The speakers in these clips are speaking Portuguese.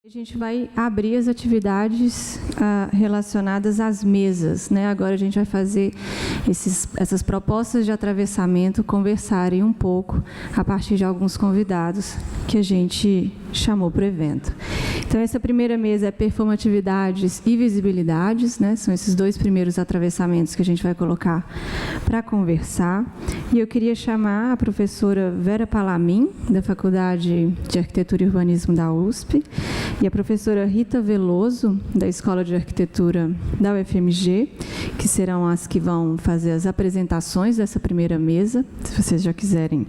A gente vai abrir as atividades relacionadas às mesas, né? Agora a gente vai fazer essas propostas de atravessamento conversarem um pouco a partir de alguns convidados que a gente chamou para o evento. Então, essa primeira mesa é performatividades e visibilidades, né? São esses dois primeiros atravessamentos que a gente vai colocar para conversar. E eu queria chamar a professora Vera Palamin, da Faculdade de Arquitetura e Urbanismo da USP, e a professora Rita Veloso, da Escola de Arquitetura da UFMG, que serão as que vão fazer as apresentações dessa primeira mesa, se vocês já quiserem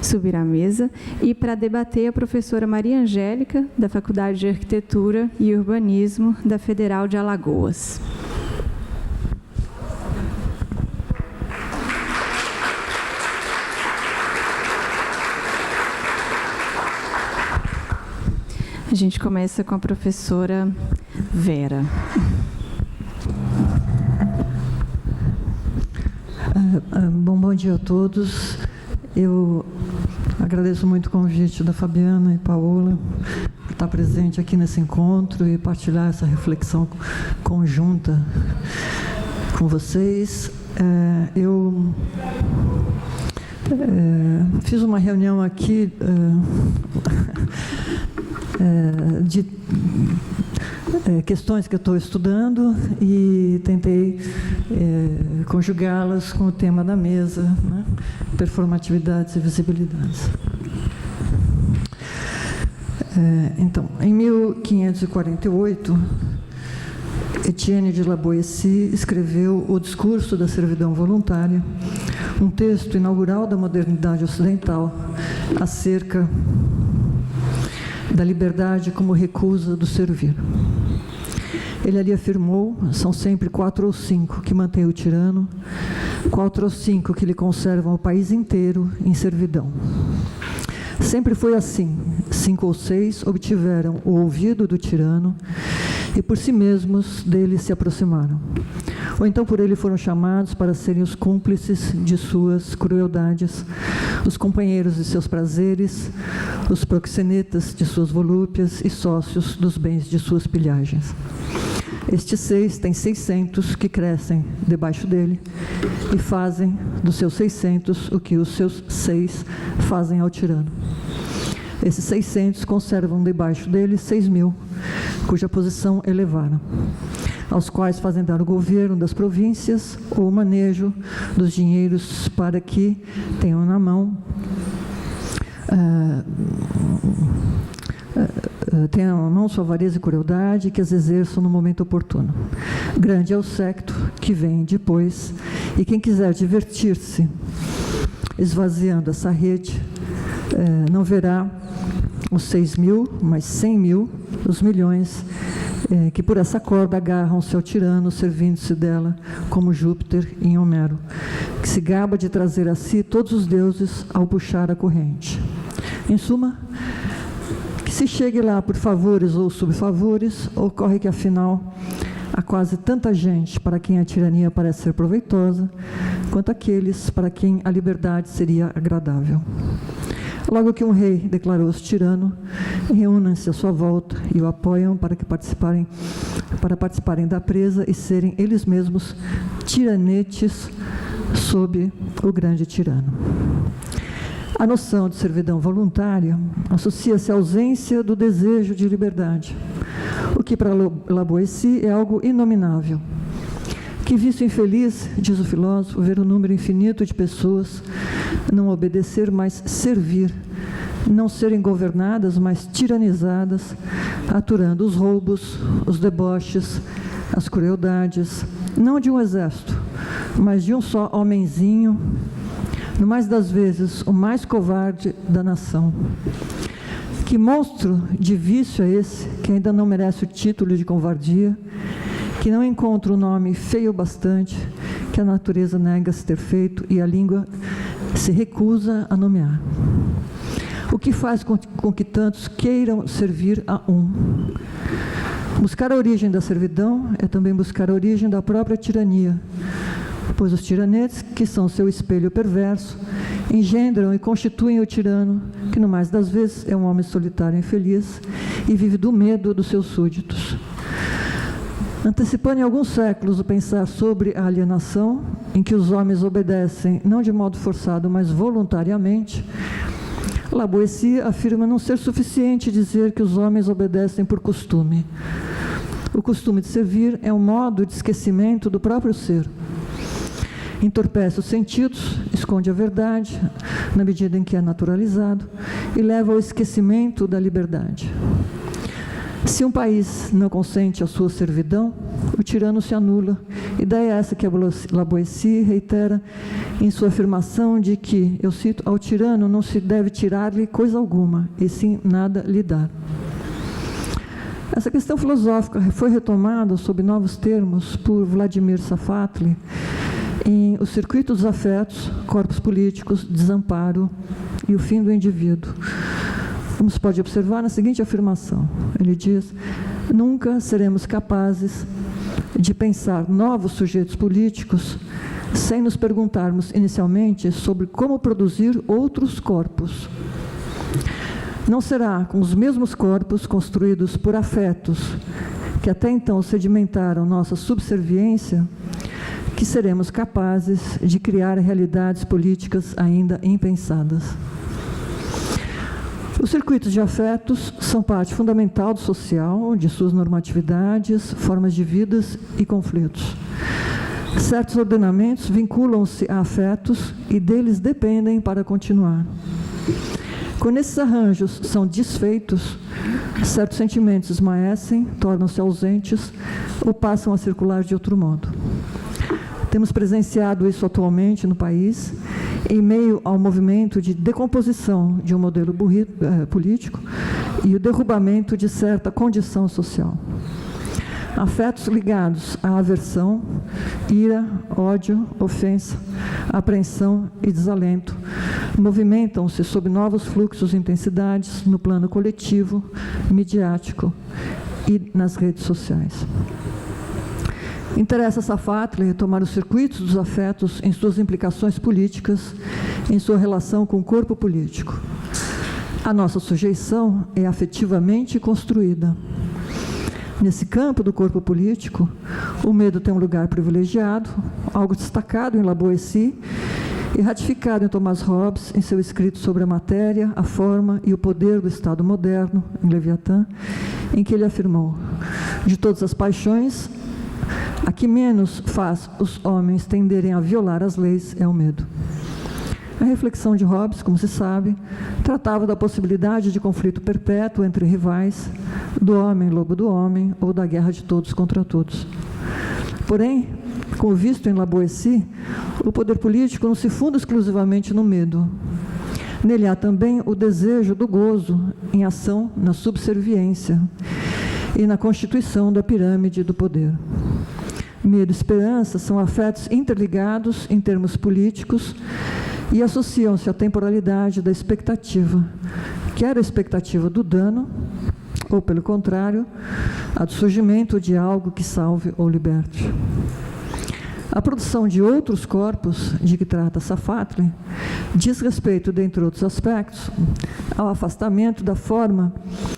subir à mesa. E para debater, a professora Maria Angélica, da Faculdade de Arquitetura e Urbanismo da Federal de Alagoas. A gente começa com a professora Vera. Bom dia a todos. Eu agradeço muito o convite da Fabiana e Paola por estar presente aqui nesse encontro e partilhar essa reflexão conjunta com vocês. Eu fiz uma reunião aqui de questões que eu estou estudando e tentei conjugá-las com o tema da mesa, né? Performatividades e visibilidades. Então, em 1548, Etienne de La Boétie escreveu O Discurso da Servidão Voluntária, um texto inaugural da modernidade ocidental acerca da liberdade como recusa do servir. Ele ali afirmou: são sempre 4 ou 5 que mantêm o tirano, 4 ou 5 que lhe conservam o país inteiro em servidão. Sempre foi assim: 5 ou 6 obtiveram o ouvido do tirano e por si mesmos dele se aproximaram. Ou então por ele foram chamados para serem os cúmplices de suas crueldades, os companheiros de seus prazeres, os proxenetas de suas volúpias e sócios dos bens de suas pilhagens. Estes 6 têm 600 que crescem debaixo dele e fazem dos seus 600 o que os seus 6 fazem ao tirano. Esses 600 conservam debaixo dele 6.000, cuja posição elevaram, aos quais fazem dar o governo das províncias ou o manejo dos dinheiros para que tenham na mão tenham na mão sua avareza e crueldade, que as exerçam no momento oportuno. Grande é o séquito que vem depois, e quem quiser divertir-se esvaziando essa rede, não verá os 6.000, mas 100.000, os milhões, que por essa corda agarram-se ao tirano, servindo-se dela como Júpiter em Homero, que se gaba de trazer a si todos os deuses ao puxar a corrente. Em suma, que se chegue lá por favores ou subfavores, ocorre que, afinal, há quase tanta gente para quem a tirania parece ser proveitosa, quanto aqueles para quem a liberdade seria agradável. Logo que um rei declarou-se tirano, reúnem-se à sua volta e o apoiam para participarem da presa e serem eles mesmos tiranetes sob o grande tirano. A noção de servidão voluntária associa-se à ausência do desejo de liberdade, o que para La Boétie é algo inominável. Que vício infeliz, diz o filósofo, ver o número infinito de pessoas não obedecer, mas servir, não serem governadas, mas tiranizadas, aturando os roubos, os deboches, as crueldades, não de um exército, mas de um só homenzinho, no mais das vezes o mais covarde da nação. Que monstro de vício é esse, que ainda não merece o título de covardia, que não encontra o nome feio bastante, que a natureza nega-se ter feito e a língua se recusa a nomear. O que faz com que tantos queiram servir a um? Buscar a origem da servidão é também buscar a origem da própria tirania, pois os tiranetes, que são seu espelho perverso, engendram e constituem o tirano, que no mais das vezes é um homem solitário e infeliz, e vive do medo dos seus súditos. Antecipando em alguns séculos o pensar sobre a alienação, em que os homens obedecem não de modo forçado, mas voluntariamente, Lavoisier afirma não ser suficiente dizer que os homens obedecem por costume. O costume de servir é um modo de esquecimento do próprio ser. Entorpece os sentidos, esconde a verdade, na medida em que é naturalizado, e leva ao esquecimento da liberdade. Se um país não consente a sua servidão, o tirano se anula. Ideia essa que Lavoisier reitera em sua afirmação de que, eu cito, ao tirano não se deve tirar-lhe coisa alguma, e sim nada lhe dar. Essa questão filosófica foi retomada sob novos termos por Vladimir Safatli em O Circuito dos Afetos, Corpos Políticos, Desamparo e o Fim do Indivíduo. Como se pode observar na seguinte afirmação, ele diz: nunca seremos capazes de pensar novos sujeitos políticos sem nos perguntarmos inicialmente sobre como produzir outros corpos. Não será com os mesmos corpos construídos por afetos que até então sedimentaram nossa subserviência que seremos capazes de criar realidades políticas ainda impensadas. Os circuitos de afetos são parte fundamental do social, de suas normatividades, formas de vidas e conflitos. Certos ordenamentos vinculam-se a afetos e deles dependem para continuar. Quando esses arranjos são desfeitos, certos sentimentos esmaecem, tornam-se ausentes ou passam a circular de outro modo. Temos presenciado isso atualmente no país, em meio ao movimento de decomposição de um modelo político e o derrubamento de certa condição social. Afetos ligados à aversão, ira, ódio, ofensa, apreensão e desalento movimentam-se sob novos fluxos e intensidades no plano coletivo, midiático e nas redes sociais. Interessa a Safatli retomar os circuitos dos afetos em suas implicações políticas, em sua relação com o corpo político. A nossa sujeição é afetivamente construída. Nesse campo do corpo político, o medo tem um lugar privilegiado, algo destacado em Lavoisier e ratificado em Thomas Hobbes, em seu escrito sobre a matéria, a forma e o poder do Estado moderno, em Leviatã, em que ele afirmou: de todas as paixões, a que menos faz os homens tenderem a violar as leis é o medo. A reflexão de Hobbes, como se sabe, tratava da possibilidade de conflito perpétuo entre rivais, do homem lobo do homem, ou da guerra de todos contra todos. Porém, como visto em Lavoisier, o poder político não se funda exclusivamente no medo. Nele há também o desejo do gozo em ação na subserviência e na constituição da pirâmide do poder. Medo e esperança são afetos interligados em termos políticos e associam-se à temporalidade da expectativa, quer a expectativa do dano, ou, pelo contrário, a do surgimento de algo que salve ou liberte. A produção de outros corpos, de que trata Safatli, diz respeito, dentre outros aspectos, ao afastamento da forma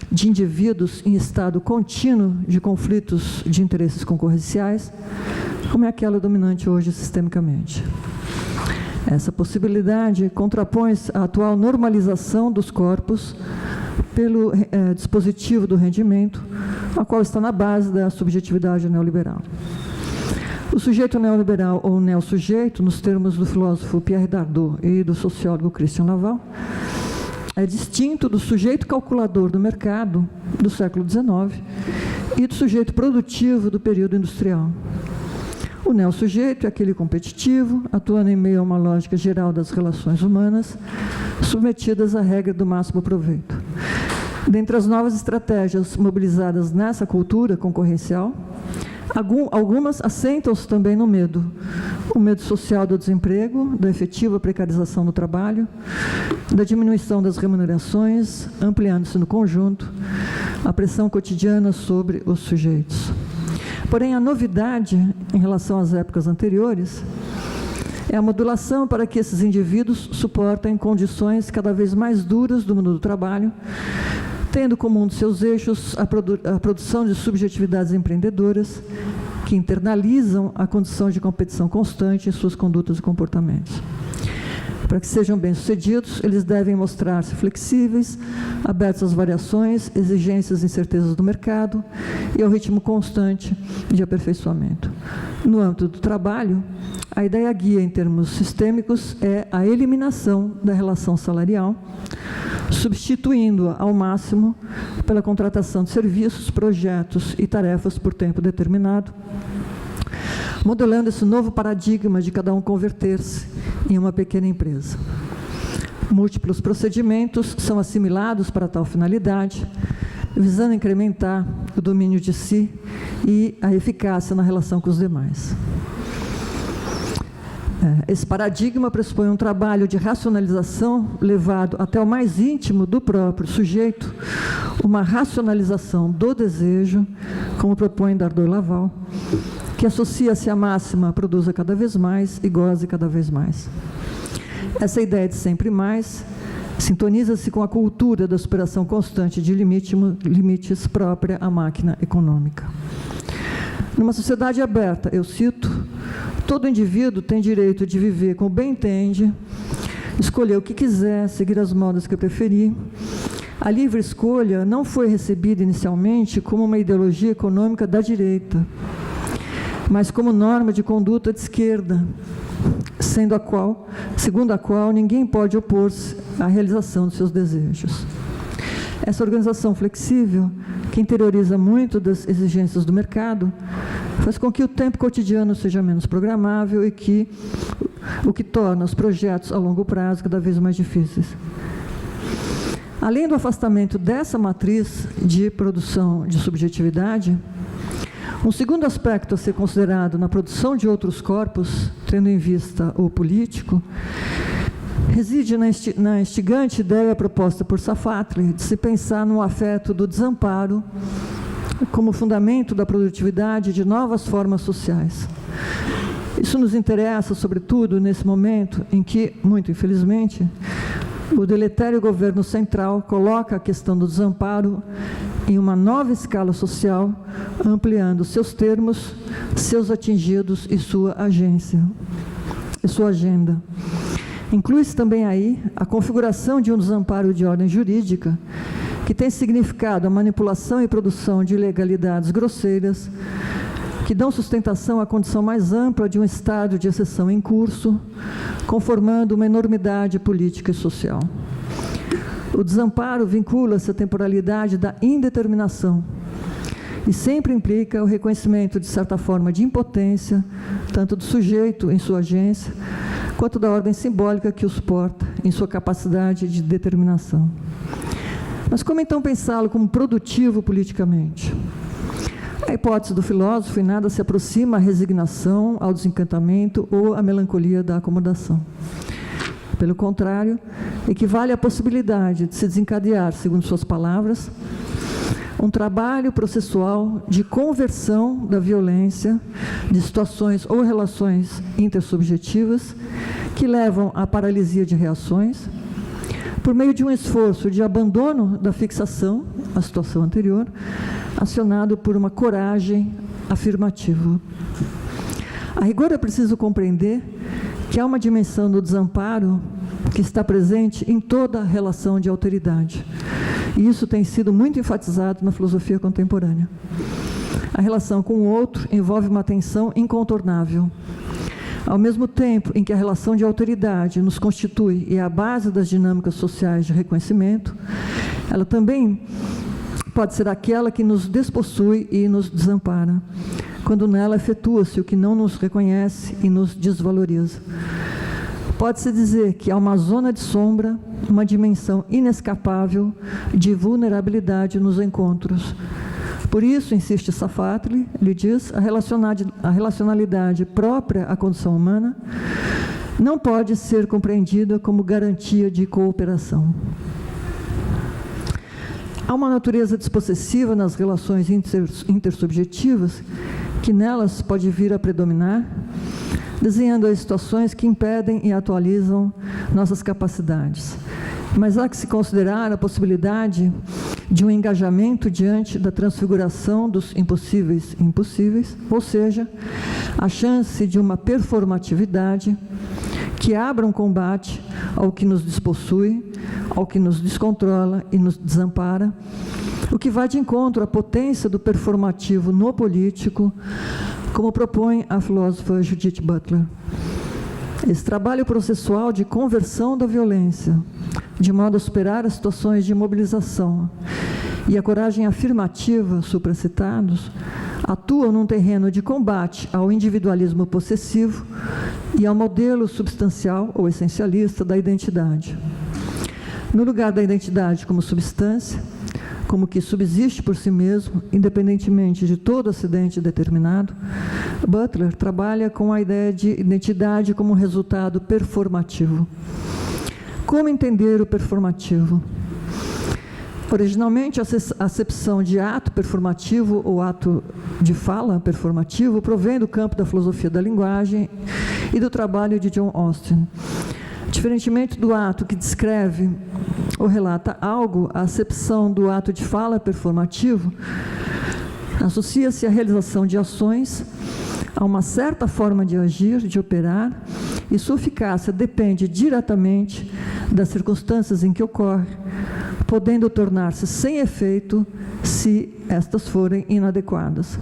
de indivíduos em estado contínuo de conflitos de interesses concorrenciais, como é aquela dominante hoje sistemicamente. Essa possibilidade contrapõe-se à atual normalização dos corpos pelo dispositivo do rendimento, a qual está na base da subjetividade neoliberal. O sujeito neoliberal, ou neossujeito, nos termos do filósofo Pierre Dardot e do sociólogo Christian Laval, é distinto do sujeito calculador do mercado do século XIX e do sujeito produtivo do período industrial. O neossujeito é aquele competitivo, atuando em meio a uma lógica geral das relações humanas, submetidas à regra do máximo proveito. Dentre as novas estratégias mobilizadas nessa cultura concorrencial, algumas assentam-se também no medo. O medo social do desemprego, da efetiva precarização do trabalho, da diminuição das remunerações, ampliando-se no conjunto, a pressão cotidiana sobre os sujeitos. Porém, a novidade em relação às épocas anteriores É a modulação para que esses indivíduos suportem condições cada vez mais duras do mundo do trabalho, tendo como um dos seus eixos a produção de subjetividades empreendedoras que internalizam a condição de competição constante em suas condutas e comportamentos. Para que sejam bem-sucedidos, eles devem mostrar-se flexíveis, abertos às variações, exigências e incertezas do mercado e ao ritmo constante de aperfeiçoamento. No âmbito do trabalho, a ideia guia em termos sistêmicos é a eliminação da relação salarial, substituindo-a ao máximo pela contratação de serviços, projetos e tarefas por tempo determinado, modelando esse novo paradigma de cada um converter-se em uma pequena empresa. Múltiplos procedimentos são assimilados para tal finalidade, visando incrementar o domínio de si e a eficácia na relação com os demais. Esse paradigma pressupõe um trabalho de racionalização levado até o mais íntimo do próprio sujeito, uma racionalização do desejo, como propõe Dardot Laval, que associa-se à máxima produza cada vez mais e goze cada vez mais. Essa ideia de sempre mais sintoniza-se com a cultura da superação constante de limites própria à máquina econômica. Numa sociedade aberta, eu cito, todo indivíduo tem direito de viver como bem entende, escolher o que quiser, seguir as modas que preferir. A livre escolha não foi recebida inicialmente como uma ideologia econômica da direita, mas como norma de conduta de esquerda, segundo a qual ninguém pode opor-se à realização dos seus desejos. Essa organização flexível, que interioriza muito das exigências do mercado, faz com que o tempo cotidiano seja menos programável e o que torna os projetos a longo prazo cada vez mais difíceis. Além do afastamento dessa matriz de produção de subjetividade, um segundo aspecto a ser considerado na produção de outros corpos, tendo em vista o político, reside na instigante ideia proposta por Safatli de se pensar no afeto do desamparo como fundamento da produtividade de novas formas sociais. Isso nos interessa, sobretudo, nesse momento em que, muito infelizmente, o deletério governo central coloca a questão do desamparo em uma nova escala social, ampliando seus termos, seus atingidos e sua agenda. Inclui-se também aí a configuração de um desamparo de ordem jurídica, que tem significado a manipulação e produção de ilegalidades grosseiras, que dão sustentação à condição mais ampla de um estado de exceção em curso, conformando uma enormidade política e social. O desamparo vincula-se à temporalidade da indeterminação e sempre implica o reconhecimento, de certa forma, de impotência, tanto do sujeito em sua agência, quanto da ordem simbólica que o suporta em sua capacidade de determinação. Mas como então pensá-lo como produtivo politicamente? A hipótese do filósofo em nada se aproxima à resignação, ao desencantamento ou à melancolia da acomodação. Pelo contrário, equivale à possibilidade de se desencadear, segundo suas palavras, um trabalho processual de conversão da violência de situações ou relações intersubjetivas que levam à paralisia de reações, por meio de um esforço de abandono da fixação à situação anterior, acionado por uma coragem afirmativa. A rigor é preciso compreender que há uma dimensão do desamparo que está presente em toda relação de alteridade. E isso tem sido muito enfatizado na filosofia contemporânea. A relação com o outro envolve uma tensão incontornável. Ao mesmo tempo em que a relação de autoridade nos constitui e é a base das dinâmicas sociais de reconhecimento, ela também pode ser aquela que nos despossui e nos desampara, quando nela efetua-se o que não nos reconhece e nos desvaloriza. Pode-se dizer que há uma zona de sombra, uma dimensão inescapável de vulnerabilidade nos encontros. Por isso, insiste Safatli, ele diz, a relacionalidade própria à condição humana não pode ser compreendida como garantia de cooperação. Há uma natureza despossessiva nas relações intersubjetivas que nelas pode vir a predominar, desenhando as situações que impedem e atualizam nossas capacidades. Mas há que se considerar a possibilidade de um engajamento diante da transfiguração dos impossíveis e impossíveis, ou seja, a chance de uma performatividade que abra um combate ao que nos despossui, ao que nos descontrola e nos desampara, o que vai de encontro à potência do performativo no político, como propõe a filósofa Judith Butler. Esse trabalho processual de conversão da violência, de modo a superar as situações de mobilização, e a coragem afirmativa, supracitados, atuam num terreno de combate ao individualismo possessivo e ao modelo substancial ou essencialista da identidade. No lugar da identidade como substância, como que subsiste por si mesmo, independentemente de todo acidente determinado, Butler trabalha com a ideia de identidade como resultado performativo. Como entender o performativo? Originalmente, a acepção de ato performativo ou ato de fala performativo provém do campo da filosofia da linguagem e do trabalho de John Austin. Diferentemente do ato que descreve ou relata algo, a acepção do ato de fala performativo associa-se à realização de ações, a uma certa forma de agir, de operar, e sua eficácia depende diretamente das circunstâncias em que ocorre, podendo tornar-se sem efeito se estas forem inadequadas.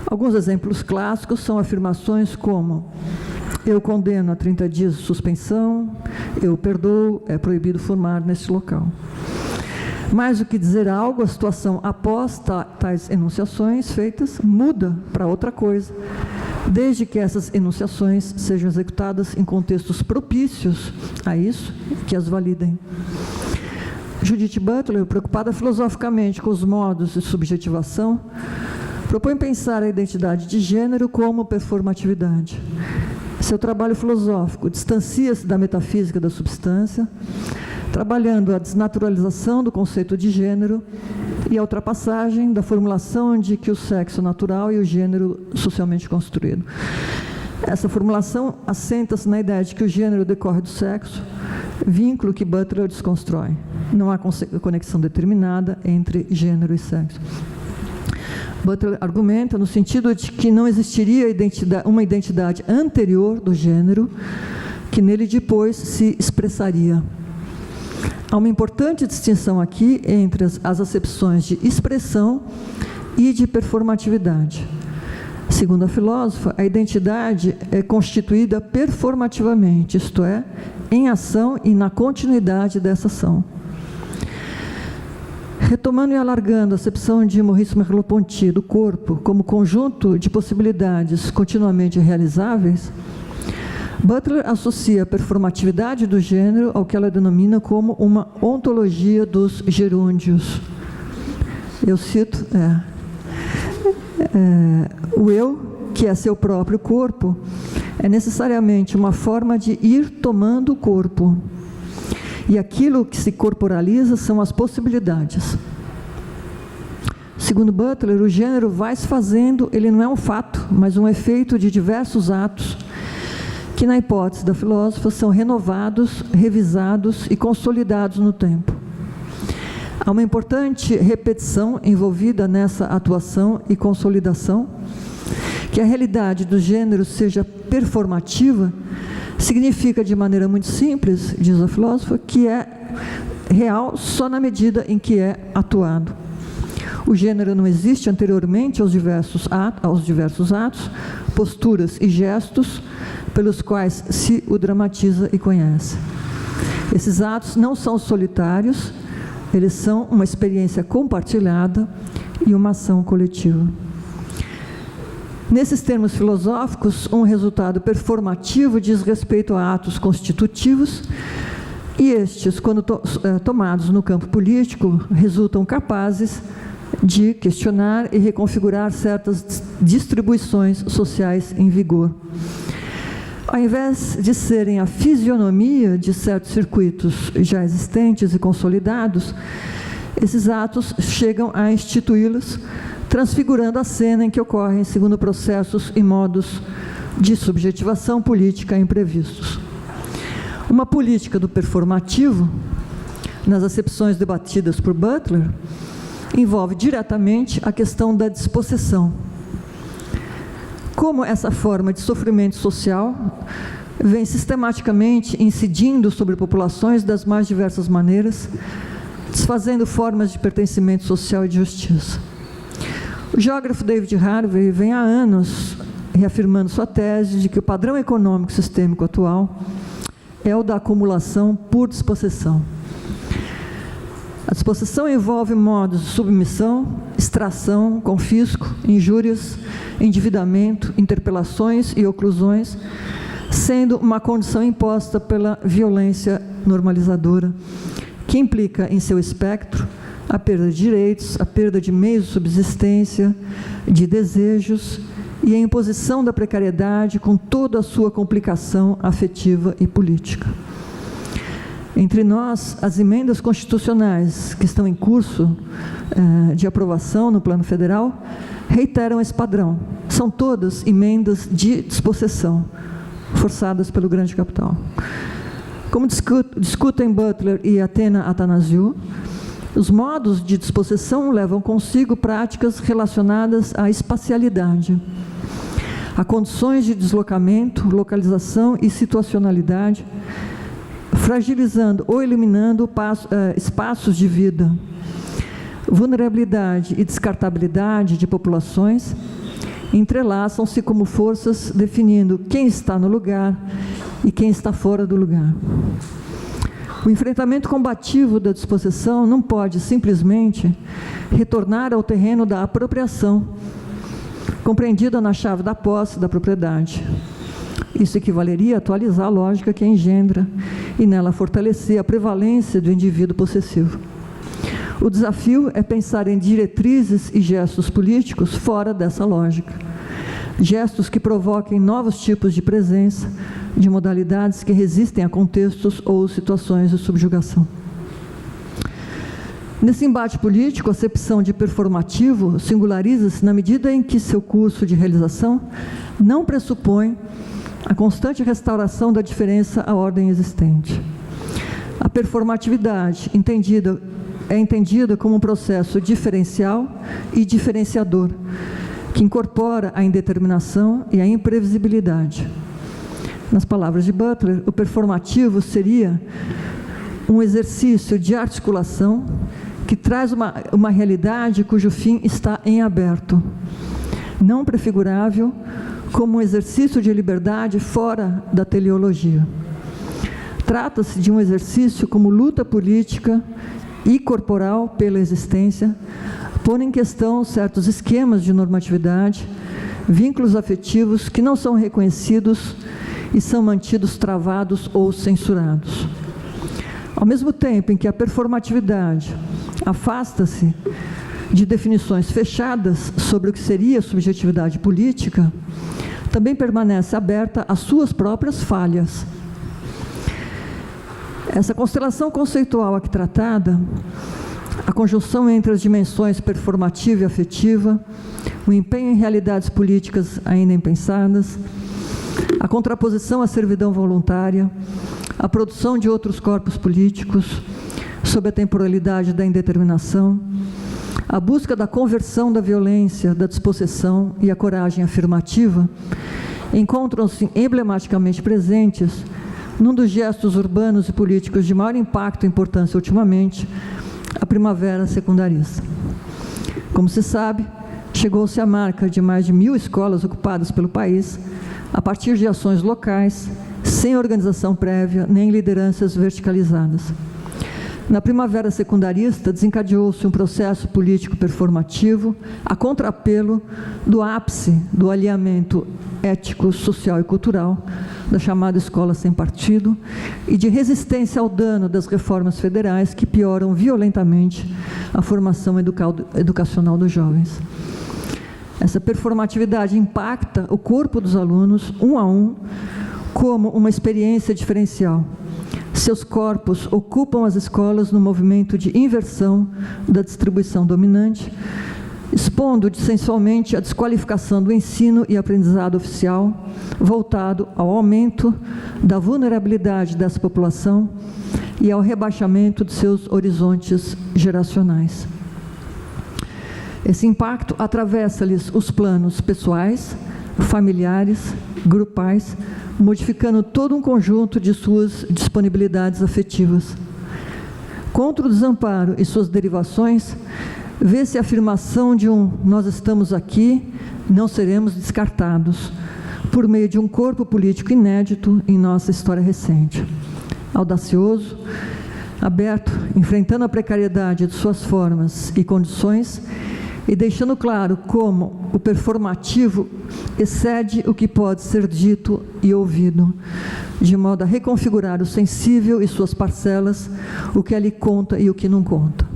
Alguns exemplos clássicos são afirmações como: eu condeno a 30 dias de suspensão, eu perdoo, é proibido fumar neste local. Mais do que dizer algo, a situação após tais enunciações feitas muda para outra coisa, desde que essas enunciações sejam executadas em contextos propícios a isso, que as validem. Judith Butler, preocupada filosoficamente com os modos de subjetivação, propõe pensar a identidade de gênero como performatividade. Seu trabalho filosófico distancia-se da metafísica da substância, trabalhando a desnaturalização do conceito de gênero e a ultrapassagem da formulação de que o sexo natural e o gênero socialmente construído. Essa formulação assenta-se na ideia de que o gênero decorre do sexo, vínculo que Butler desconstrói. Não há conexão determinada entre gênero e sexo. Butler argumenta no sentido de que não existiria uma identidade anterior do gênero que nele depois se expressaria. Há uma importante distinção aqui entre as acepções de expressão e de performatividade. Segundo a filósofa, a identidade é constituída performativamente, isto é, em ação e na continuidade dessa ação. Retomando e alargando a acepção de Maurice Merleau-Ponty do corpo como conjunto de possibilidades continuamente realizáveis, Butler associa a performatividade do gênero ao que ela denomina como uma ontologia dos gerúndios. Eu cito, o eu, que é seu próprio corpo, é necessariamente uma forma de ir tomando o corpo. E aquilo que se corporaliza são as possibilidades. Segundo Butler, o gênero vai se fazendo, ele não é um fato, mas um efeito de diversos atos que, na hipótese da filósofa, são renovados, revisados e consolidados no tempo. Há uma importante repetição envolvida nessa atuação e consolidação. Que a realidade do gênero seja performativa significa, de maneira muito simples, diz a filósofa, que é real só na medida em que é atuado. O gênero não existe anteriormente aos diversos atos, posturas e gestos pelos quais se o dramatiza e conhece. Esses atos não são solitários, eles são uma experiência compartilhada e uma ação coletiva. Nesses termos filosóficos, um resultado performativo diz respeito a atos constitutivos, e estes, quando tomados no campo político, resultam capazes de questionar e reconfigurar certas distribuições sociais em vigor. Ao invés de serem a fisionomia de certos circuitos já existentes e consolidados, esses atos chegam a instituí-los, transfigurando a cena em que ocorrem segundo processos e modos de subjetivação política a imprevistos. Uma política do performativo, nas acepções debatidas por Butler, envolve diretamente a questão da dispossessão. Como essa forma de sofrimento social vem sistematicamente incidindo sobre populações das mais diversas maneiras, desfazendo formas de pertencimento social e de justiça. O geógrafo David Harvey vem há anos reafirmando sua tese de que o padrão econômico sistêmico atual é o da acumulação por dispossessão. A dispossessão envolve modos de submissão, extração, confisco, injúrias, endividamento, interpelações e oclusões, sendo uma condição imposta pela violência normalizadora, que implica em seu espectro a perda de direitos, a perda de meios de subsistência, de desejos e a imposição da precariedade com toda a sua complicação afetiva e política. Entre nós, as emendas constitucionais que estão em curso de aprovação no plano federal reiteram esse padrão. São todas emendas de dispossessão, forçadas pelo grande capital. Como discutem Butler e Atena Athanasiou, os modos de dispossessão levam consigo práticas relacionadas à espacialidade, a condições de deslocamento, localização e situacionalidade, fragilizando ou eliminando espaços de vida, vulnerabilidade e descartabilidade de populações, entrelaçam-se como forças definindo quem está no lugar e quem está fora do lugar. O enfrentamento combativo da dispossessão não pode simplesmente retornar ao terreno da apropriação, compreendida na chave da posse da propriedade. Isso equivaleria a atualizar a lógica que a engendra e nela fortalecer a prevalência do indivíduo possessivo. O desafio é pensar em diretrizes e gestos políticos fora dessa lógica. Gestos que provoquem novos tipos de presença, de modalidades que resistem a contextos ou situações de subjugação. Nesse embate político, a acepção de performativo singulariza-se na medida em que seu curso de realização não pressupõe a constante restauração da diferença à ordem existente. A performatividade é entendida como um processo diferencial e diferenciador, que incorpora a indeterminação e a imprevisibilidade. Nas palavras de Butler, o performativo seria um exercício de articulação que traz uma realidade cujo fim está em aberto, não prefigurável, como um exercício de liberdade fora da teleologia. Trata-se de um exercício como luta política e corporal pela existência, pondo em questão certos esquemas de normatividade, vínculos afetivos que não são reconhecidos e são mantidos travados ou censurados. Ao mesmo tempo em que a performatividade afasta-se de definições fechadas sobre o que seria subjetividade política, também permanece aberta às suas próprias falhas. Essa constelação conceitual aqui tratada, a conjunção entre as dimensões performativa e afetiva, o empenho em realidades políticas ainda impensadas, a contraposição à servidão voluntária, a produção de outros corpos políticos, sob a temporalidade da indeterminação, a busca da conversão da violência, da dispossessão e a coragem afirmativa, encontram-se emblematicamente presentes num dos gestos urbanos e políticos de maior impacto e importância ultimamente, a primavera secundarista. Como se sabe, chegou-se à marca de mais de 1.000 escolas ocupadas pelo país, a partir de ações locais, sem organização prévia, nem lideranças verticalizadas. Na primavera secundarista, desencadeou-se um processo político performativo a contrapelo do ápice do alinhamento ético, social e cultural da chamada escola sem partido e de resistência ao dano das reformas federais que pioram violentamente a formação educacional dos jovens. Essa performatividade impacta o corpo dos alunos, um a um, como uma experiência diferencial. Seus corpos ocupam as escolas no movimento de inversão da distribuição dominante, expondo sensualmente a desqualificação do ensino e aprendizado oficial, voltado ao aumento da vulnerabilidade dessa população e ao rebaixamento de seus horizontes geracionais. Esse impacto atravessa-lhes os planos pessoais, familiares, grupais, modificando todo um conjunto de suas disponibilidades afetivas. Contra o desamparo e suas derivações, vê-se a afirmação de nós estamos aqui, não seremos descartados, por meio de um corpo político inédito em nossa história recente. Audacioso, aberto, enfrentando a precariedade de suas formas e condições, e deixando claro como o performativo excede o que pode ser dito e ouvido, de modo a reconfigurar o sensível e suas parcelas, o que ali conta e o que não conta.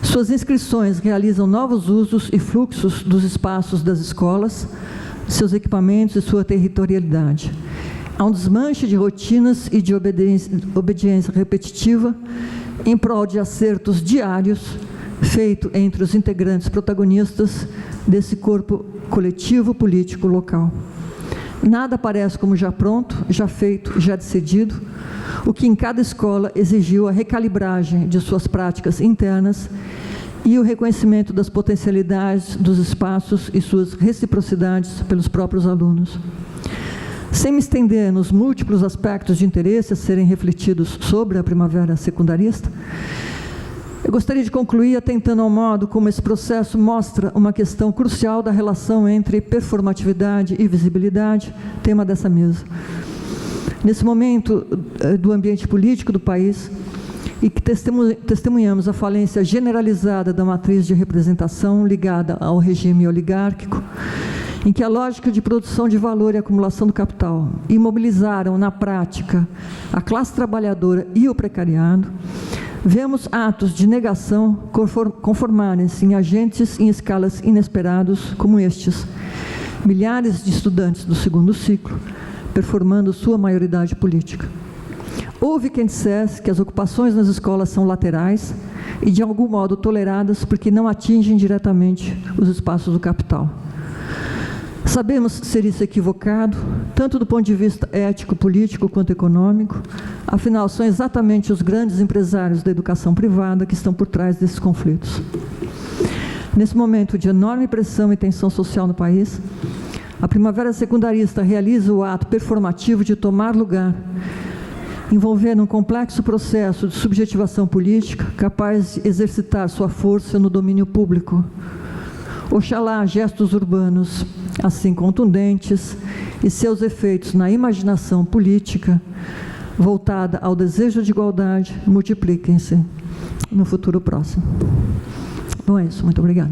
Suas inscrições realizam novos usos e fluxos dos espaços das escolas, seus equipamentos e sua territorialidade. Há um desmanche de rotinas e de obediência repetitiva em prol de acertos diários, feito entre os integrantes protagonistas desse corpo coletivo político local. Nada parece como já pronto, já feito, já decidido, o que em cada escola exigiu a recalibragem de suas práticas internas e o reconhecimento das potencialidades dos espaços e suas reciprocidades pelos próprios alunos. Sem me estender nos múltiplos aspectos de interesse a serem refletidos sobre a primavera secundarista, eu gostaria de concluir atentando ao modo como esse processo mostra uma questão crucial da relação entre performatividade e visibilidade, tema dessa mesa. Nesse momento do ambiente político do país, e que testemunhamos a falência generalizada da matriz de representação ligada ao regime oligárquico, em que a lógica de produção de valor e acumulação do capital imobilizaram na prática a classe trabalhadora e o precariado, vemos atos de negação conformarem-se em agentes em escalas inesperados como estes. Milhares de estudantes do segundo ciclo, performando sua maioridade política. Houve quem dissesse que as ocupações nas escolas são laterais e de algum modo toleradas porque não atingem diretamente os espaços do capital. Sabemos ser isso equivocado, tanto do ponto de vista ético, político, quanto econômico. Afinal, são exatamente os grandes empresários da educação privada que estão por trás desses conflitos. Nesse momento de enorme pressão e tensão social no país, a primavera secundarista realiza o ato performativo de tomar lugar, envolvendo um complexo processo de subjetivação política capaz de exercitar sua força no domínio público. Oxalá gestos urbanos assim contundentes e seus efeitos na imaginação política voltada ao desejo de igualdade multipliquem-se no futuro próximo. Bom, é isso. Muito obrigada.